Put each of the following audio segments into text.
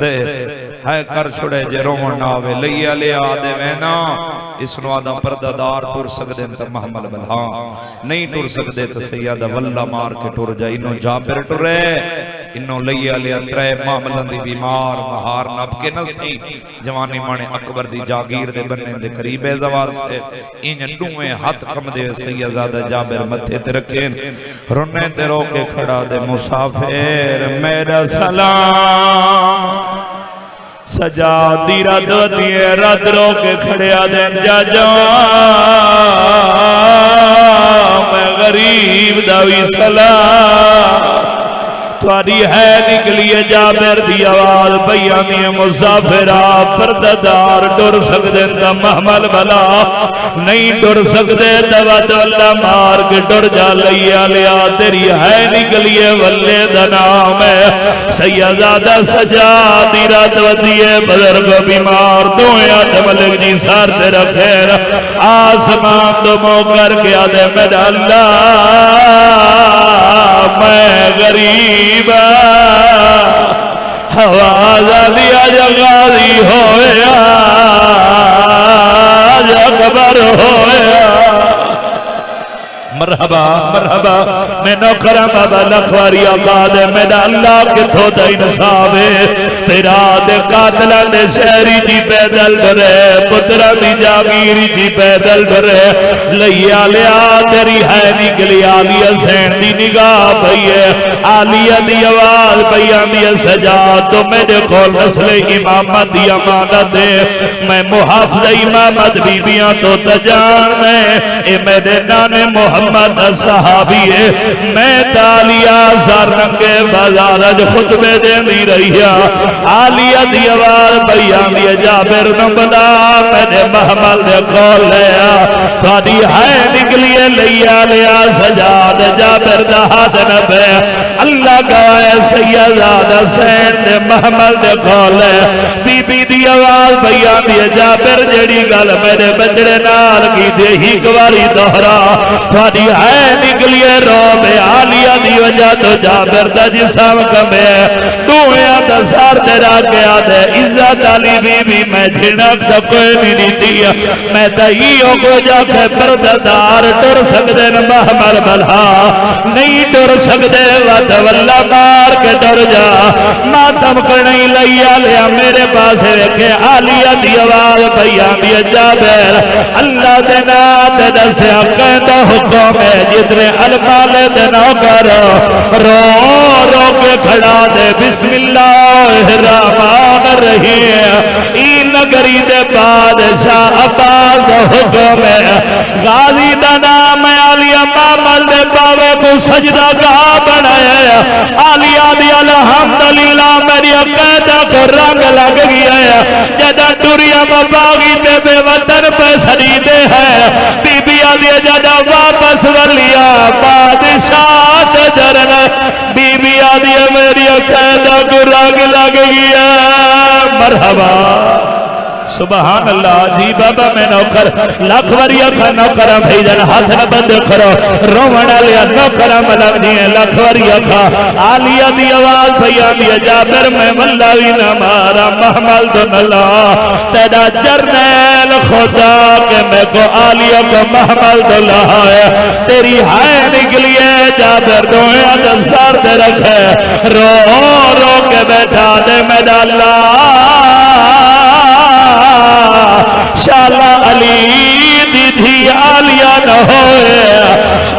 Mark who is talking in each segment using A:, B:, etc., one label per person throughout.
A: دے ہے کر چھڑے جے رومن آوے لیا لیا دے وینا اس نوادہ پردادار ٹور سکدے تا محمل بلہا نہیں ٹور سکدے تا سیادہ واللہ مار کے ٹور جائے انہوں جابر ٹورے انہوں لیا لیا ترے معاملن دی بیمار مہار نب کے نسی جوانی مانے اکبر دی جاگیر دے بننے دے قریب زوار سے انہیں ڈوئے ہاتھ کم دے سیدہ جابر متھے تے رکھیں رنے تے رو کے کھڑا دے مسافر میرا سلام سجادی رد دیئے رد رو کے کھڑے آدھیں جا جا میں غریب داوی سلام تواری ہے نکلیے جابر دی آواز بیانی مسافرہ پرددار ڈر سکتے تا محمل بلا نہیں ڈر سکتے دوات اللہ مار کے ڈر جا لیا لیا تیری ہے نکلیے واللے دنام ہے سیدہ سجادی رات ودیے بزرگ بیمار دویا ملک جی سار تیرا خیر آسمان تو مو کر کے آدھے میرا اللہ میں غریب حوازہ دیا جگازی ہویا جگبر ہویا مرحبا مرحبا میں نوکرم بابا لکھواری آقا دے میرا اللہ کے تھوڑا انصاب ہے تیرا دے قاتلہ دے شہری جی پیدل برے پترہ دی جاگیری جی پیدل برے لیا لیا تیری ہے نکلی آلیہ سین دی نگاہ بھئیے آلیہ دی آواز بیانی سجا تو میرے کھول نسل امامت دی امانت دے میں محافظ امامت بیبیاں تو تجان میں اے میرے نانے محمد صحابی ہے میں تالیا سارنگے بازارج خطبے دے دی رہیا آلیہ دی آواز بیانی جابر نمبلا میں نے محمل دے کھول لیا قادی ہے نکلیے لیا لیا سجاد جابر دہاد نبے اللہ گوائے سیدہ سین دے محمل دے کھول لیا بی بی دی آواز بیانی جابر جڑی گل میرے بچڑے نال کی دے ہی کواری دہرا تھوڑی ہے نکلیے روب آلیہ دی وجہ تو جابر دا جسام کمے دویا دا سار تیرا کیا دے عزت علی بی بی میں جھنک دا کوئی نہیں دیا میں دائیوں کو جا کے پرددار ٹر سکتے محمل بلہا نہیں ٹر سکتے وقت واللہ مار کے ڈر جا ماتم کرنی لیا لیا میرے پاس ویکھے آلیہ دی آواز بیان دیا جابر اللہ دینا دینا سے عقیدہ حکم ہے جتنے المال دینا کر رو رو کے کھڑا دے بسم اللہ الرحمن الرحیم این نگری دے بادشاہ عباس حکم ہے غازی دا نام علیہ معمل دے باوے کو سجدہ گاہ بنایا علیہ دی الحمدللہ میری عقیدہ کو رنگ لگ گیا ہے جدہ ٹوریا مباغی دے بے وطن پہ سریدے ہے بی بی آدھے جدہ واپس ولیا بادشاہ جرن بی بی آدھے میری عقیدہ کو رنگ لگ گیا مرحبا سبحان اللہ جی بابا میں نوکر لاکھ وریا کا نوکرہ بھیجن ہاتھ نہ بند کرو رومنا لیا نوکرہ ملک دیئے لاکھ وریا کا آلیہ دی آواز بیان دیا جابر میں واللہی نمارا محمل دن اللہ تیرا جرنیل خدا کہ میں کو آلیہ کو محمل دن ہے تیری ہائے نکلیے جابر دویا دسار دے رکھے رو رو کے بیٹھا دے میرا اللہ شالا علی دی تھی آلیہ نہ ہوئے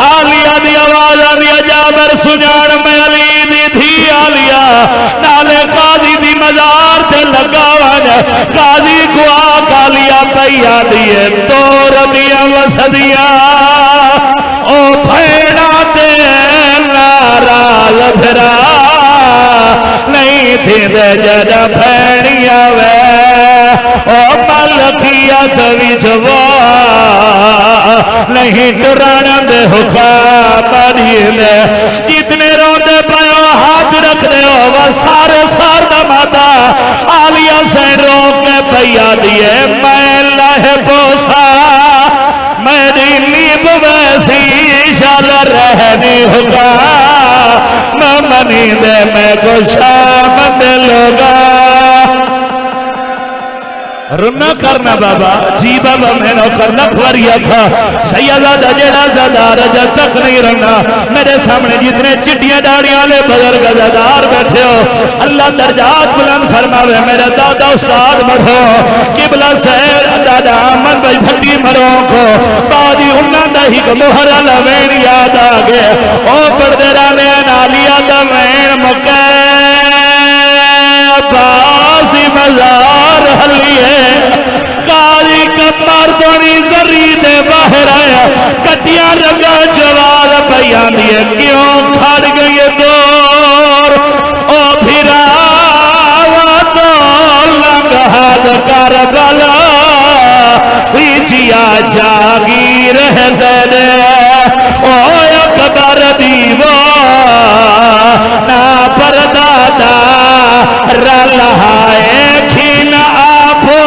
A: آلیہ دی آواز آدیا جابر سجان میں علی دی تھی آلیہ نالے قاضی دی مزار تے لگاوان قاضی کو آق آلیہ پہیا دیئے تو ربیہ وسدیہ او بھیڑا تے ناراض بھرا نہیں تھی دے جدہ بھیڑیا وے او ملکیت وچوا نہیں ڈرانا دے حکام دیلے جتنے روندے پہو ہاتھ رکھ دے ہو وہ سارے سار دماتا آلیہ سے روک کے پہیا دیئے میں لہ پوسا میری نیب ویسی شال رہنی حکام میں منی دے میں کو شام دے لوگا رنا کرنا بابا جی بابا میں نو کرنا کھواریا تھا سیدہ جڑا زدار جب تک نہیں رنا میرے سامنے جتنے چٹیاں ڈاڑیاں لے بزرگ زدار بیٹھے ہو اللہ درجات بلند فرماوے میرے دادا استاد مرو قبلہ سیر دادا آمن بھائی بھٹی مروں کو بادی انہاں دا ہی محرہ لوین یاد آگے او پردرانے نالیا دا وین مکہ باسی مزار حلیے قاضی کمار دونی زرید باہر آیا کٹیاں رگا جوار بیان دیئے کیوں کھڑ گئی دور او بھیرا واتو لنگھاد کربلا ویچیا جاگی رہ دے او اکبر دیوہ نا پردادا رلہائے کھین آپو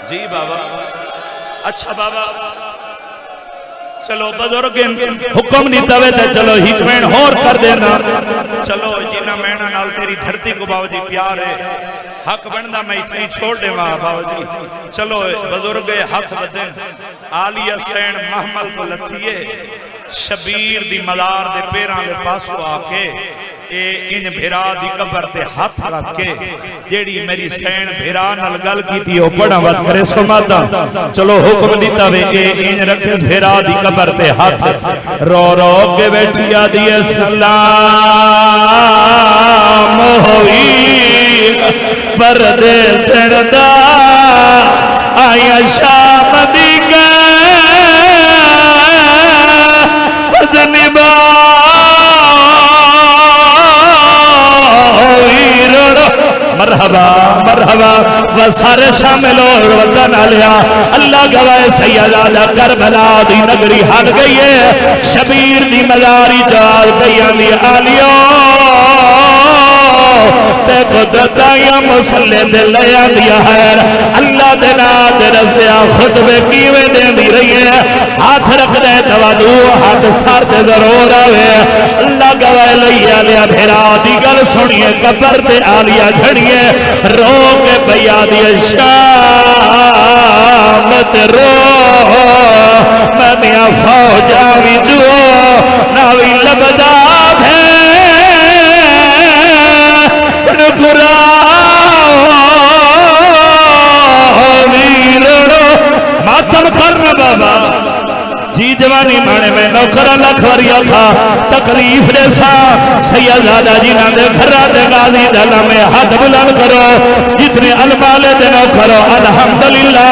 A: جی بابا اچھا بابا چلو بزرگ حکم نہیں دوے تے چلو حکمین ہور کر دینا چلو جینا مینا نال تیری دھرتی کو باو جی پیار ہے حق بندہ میں اتنی چھوڑ دے ماں باو جی چلو بزرگ ہاتھ بدیں آلیہ سین محمل کو لتھیے شبیر دی مزار دے پیران دے پاسو آکے اے ان بھیرا دی قبر تے ہاتھ رکھ کے جیڑی میری سین بھیرا نل گل کی تھی او پڑھا وقت کرے سماتا چلو حکم دیتا وے اے ان رکھے بھیرا دی قبر تے ہاتھ رو رو کے بیٹھیا دیئے سلام ہوئی پردے سردہ آیا شام دی گئے دنبا مرحبا مرحبا وہ سارے شامل اور وطن آلیا اللہ گوائے سیدہ کربلا دی نگری ہٹ گئی ہے شبیر دی مزاری جال گئی دی آلیوں تے قدرتائیاں مسلح دے لیا دیا ہے اللہ دے نات رسیا خطبے کیوے دے دی رہی ہے ہاتھ رکھ دے دوادو ہاتھ سار دے ضرور آوے اللہ گوائے لیا لیا بھیرا دی گل سنیے قبر دے آلیا جھڑیے رو کے بیا دی شامت رو منیا فوجا وی جو ناوی لبدا بھے ماتم کرنا بابا جی جوانی مانے میں نوکرہ لکھوریا تھا تکلیف دے سا سیدہ جینا دے گھرہ دے غازی دلہ میں ہاتھ بلند کرو جتنے علمالے دے نوکرو الحمدللہ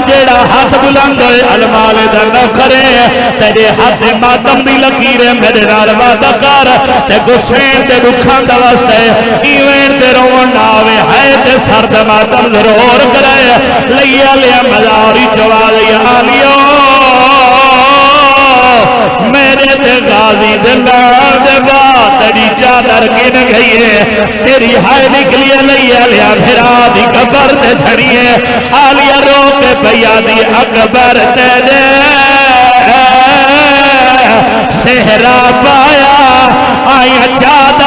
A: جیڑا ہاتھ بلند ہوئے علمالے دے نوکرے تیرے ہاتھ ماتم دی لکیرے میرے نال وعدہ کر تے گسین تے رکھان دوستے ایوین تے روان آوے ہے تے سرد ماتم ضرور کرے لیا لیا مزاری چوالیا آلیوں میرے تے غازی دلار دے بات تیری چادر گن گئی ہے تیری ہائے نکلیے لیا لیا بھیرا دی قبر تے جھڑیے آلیا رو کے بھیا دی اکبر تے دے سہرا پایا آیا چادر